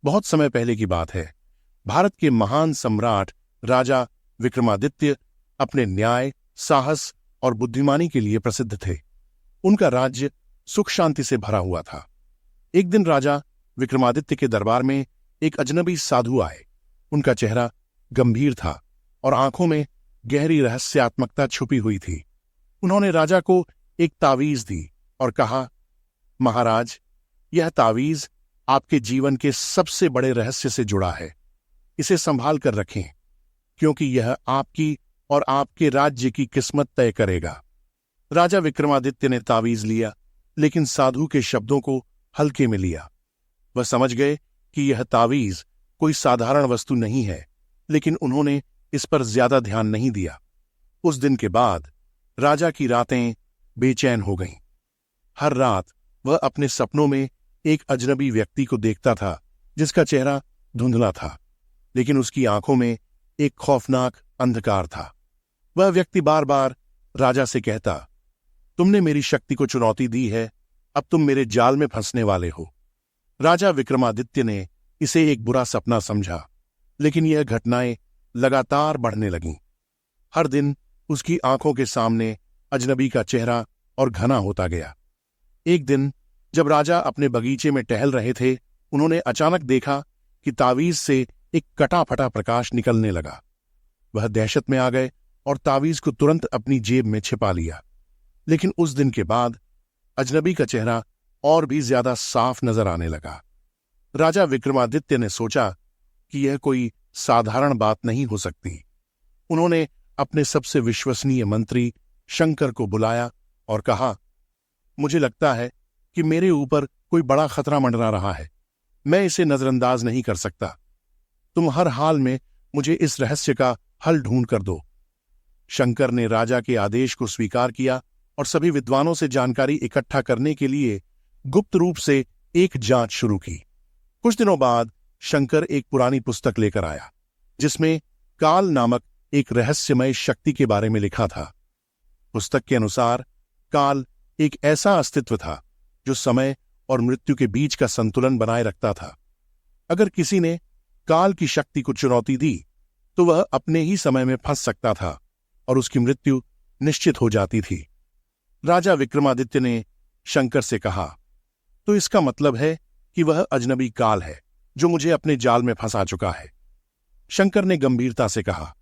बहुत समय पहले की बात है। भारत के महान सम्राट राजा विक्रमादित्य अपने न्याय, साहस और बुद्धिमानी के लिए प्रसिद्ध थे। उनका राज्य सुख शांति से भरा हुआ था। एक दिन राजा विक्रमादित्य के दरबार में एक अजनबी साधु आए। उनका चेहरा गंभीर था और आंखों में गहरी रहस्यात्मकता छुपी हुई थी। उन्होंने राजा को एक तावीज दी और कहा, महाराज, यह तावीज आपके जीवन के सबसे बड़े रहस्य से जुड़ा है। इसे संभाल कर रखें, क्योंकि यह आपकी और आपके राज्य की किस्मत तय करेगा। राजा विक्रमादित्य ने तावीज लिया, लेकिन साधु के शब्दों को हल्के में लिया। वह समझ गए कि यह तावीज कोई साधारण वस्तु नहीं है, लेकिन उन्होंने इस पर ज्यादा ध्यान नहीं दिया। उस दिन के बाद राजा की रातें बेचैन हो गईं। हर रात वह अपने सपनों में एक अजनबी व्यक्ति को देखता था, जिसका चेहरा धुंधला था, लेकिन उसकी आंखों में एक खौफनाक अंधकार था। वह व्यक्ति बार बार राजा से कहता, तुमने मेरी शक्ति को चुनौती दी है, अब तुम मेरे जाल में फंसने वाले हो। राजा विक्रमादित्य ने इसे एक बुरा सपना समझा, लेकिन यह घटनाएं लगातार बढ़ने लगीं। हर दिन उसकी आंखों के सामने अजनबी का चेहरा और घना होता गया। एक दिन जब राजा अपने बगीचे में टहल रहे थे, उन्होंने अचानक देखा कि तावीज से एक कटा फटा प्रकाश निकलने लगा। वह दहशत में आ गए और तावीज को तुरंत अपनी जेब में छिपा लिया। लेकिन उस दिन के बाद अजनबी का चेहरा और भी ज्यादा साफ नजर आने लगा। राजा विक्रमादित्य ने सोचा कि यह कोई साधारण बात नहीं हो सकती। उन्होंने अपने सबसे विश्वसनीय मंत्री शंकर को बुलाया और कहा, मुझे लगता है कि मेरे ऊपर कोई बड़ा खतरा मंडरा रहा है। मैं इसे नजरअंदाज नहीं कर सकता। तुम हर हाल में मुझे इस रहस्य का हल ढूंढ कर दो। शंकर ने राजा के आदेश को स्वीकार किया और सभी विद्वानों से जानकारी इकट्ठा करने के लिए गुप्त रूप से एक जांच शुरू की। कुछ दिनों बाद शंकर एक पुरानी पुस्तक लेकर आया, जिसमें काल नामक एक रहस्यमय शक्ति के बारे में लिखा था। पुस्तक के अनुसार काल एक ऐसा अस्तित्व था जो समय और मृत्यु के बीच का संतुलन बनाए रखता था। अगर किसी ने काल की शक्ति को चुनौती दी तो वह अपने ही समय में फंस सकता था और उसकी मृत्यु निश्चित हो जाती थी। राजा विक्रमादित्य ने शंकर से कहा, तो इसका मतलब है कि वह अजनबी काल है जो मुझे अपने जाल में फंसा चुका है। शंकर ने गंभीरता से कहा,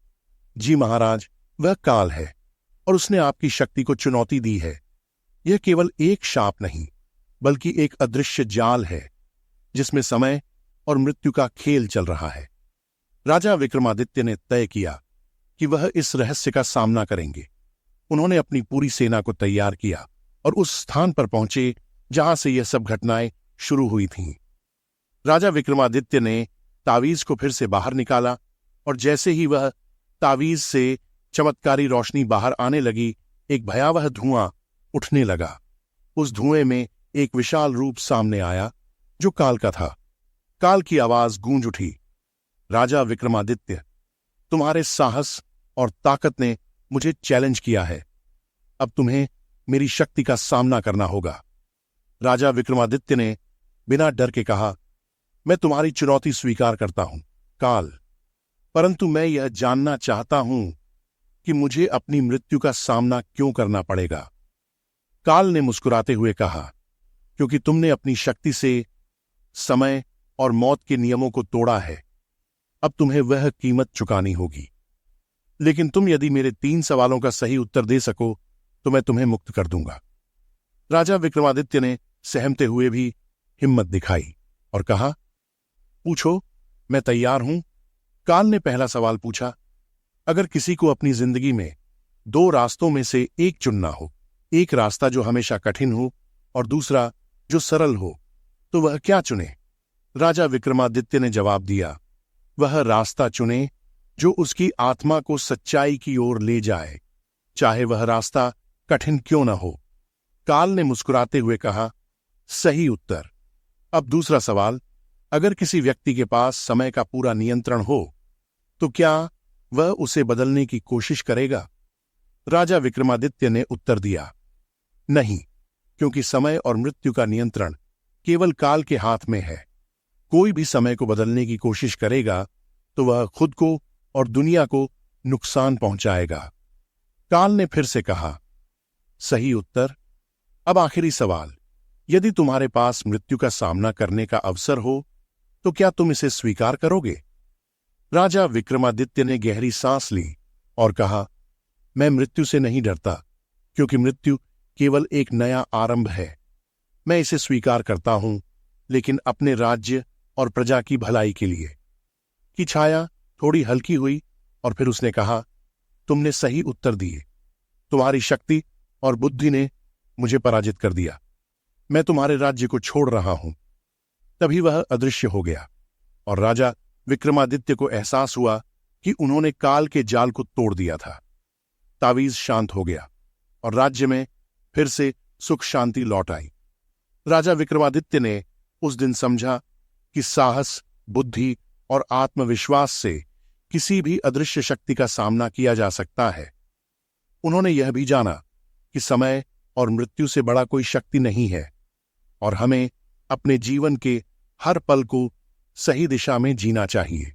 जी महाराज, वह काल है और उसने आपकी शक्ति को चुनौती दी है। यह केवल एक शाप नहीं, बल्कि एक अदृश्य जाल है जिसमें समय और मृत्यु का खेल चल रहा है। राजा विक्रमादित्य ने तय किया कि वह इस रहस्य का सामना करेंगे। उन्होंने अपनी पूरी सेना को तैयार किया और उस स्थान पर पहुंचे जहां से यह सब घटनाएं शुरू हुई थीं। राजा विक्रमादित्य ने तावीज को फिर से बाहर निकाला और जैसे ही वह तावीज से चमत्कारी रोशनी बाहर आने लगी, एक भयावह धुआं उठने लगा। उस धुएं में एक विशाल रूप सामने आया जो काल का था। काल की आवाज गूंज उठी, राजा विक्रमादित्य, तुम्हारे साहस और ताकत ने मुझे चैलेंज किया है। अब तुम्हें मेरी शक्ति का सामना करना होगा। राजा विक्रमादित्य ने बिना डर के कहा, मैं तुम्हारी चुनौती स्वीकार करता हूं काल, परंतु मैं यह जानना चाहता हूं कि मुझे अपनी मृत्यु का सामना क्यों करना पड़ेगा। काल ने मुस्कुराते हुए कहा, क्योंकि तुमने अपनी शक्ति से समय और मौत के नियमों को तोड़ा है। अब तुम्हें वह कीमत चुकानी होगी। लेकिन तुम यदि मेरे 3 सवालों का सही उत्तर दे सको तो मैं तुम्हें मुक्त कर दूंगा। राजा विक्रमादित्य ने सहमते हुए भी हिम्मत दिखाई और कहा, पूछो, मैं तैयार हूं। काल ने पहला सवाल पूछा, अगर किसी को अपनी जिंदगी में 2 रास्तों में से एक चुनना हो, एक रास्ता जो हमेशा कठिन हो और दूसरा जो सरल हो, तो वह क्या चुने? राजा विक्रमादित्य ने जवाब दिया, वह रास्ता चुने जो उसकी आत्मा को सच्चाई की ओर ले जाए, चाहे वह रास्ता कठिन क्यों न हो। काल ने मुस्कुराते हुए कहा, सही उत्तर। अब दूसरा सवाल, अगर किसी व्यक्ति के पास समय का पूरा नियंत्रण हो तो क्या वह उसे बदलने की कोशिश करेगा? राजा विक्रमादित्य ने उत्तर दिया, नहीं, क्योंकि समय और मृत्यु का नियंत्रण केवल काल के हाथ में है। कोई भी समय को बदलने की कोशिश करेगा तो वह खुद को और दुनिया को नुकसान पहुंचाएगा। काल ने फिर से कहा, सही उत्तर। अब आखिरी सवाल, यदि तुम्हारे पास मृत्यु का सामना करने का अवसर हो तो क्या तुम इसे स्वीकार करोगे? राजा विक्रमादित्य ने गहरी सांस ली और कहा, मैं मृत्यु से नहीं डरता, क्योंकि मृत्यु केवल एक नया आरंभ है। मैं इसे स्वीकार करता हूं, लेकिन अपने राज्य और प्रजा की भलाई के लिए। की छाया थोड़ी हल्की हुई और फिर उसने कहा, तुमने सही उत्तर दिए। तुम्हारी शक्ति और बुद्धि ने मुझे पराजित कर दिया। मैं तुम्हारे राज्य को छोड़ रहा हूं। तभी वह अदृश्य हो गया और राजा विक्रमादित्य को एहसास हुआ कि उन्होंने काल के जाल को तोड़ दिया था। तावीज शांत हो गया और राज्य में फिर से सुख शांति लौट आई। राजा विक्रमादित्य ने उस दिन समझा कि साहस, बुद्धि और आत्मविश्वास से किसी भी अदृश्य शक्ति का सामना किया जा सकता है। उन्होंने यह भी जाना कि समय और मृत्यु से बड़ा कोई शक्ति नहीं है और हमें अपने जीवन के हर पल को सही दिशा में जीना चाहिए।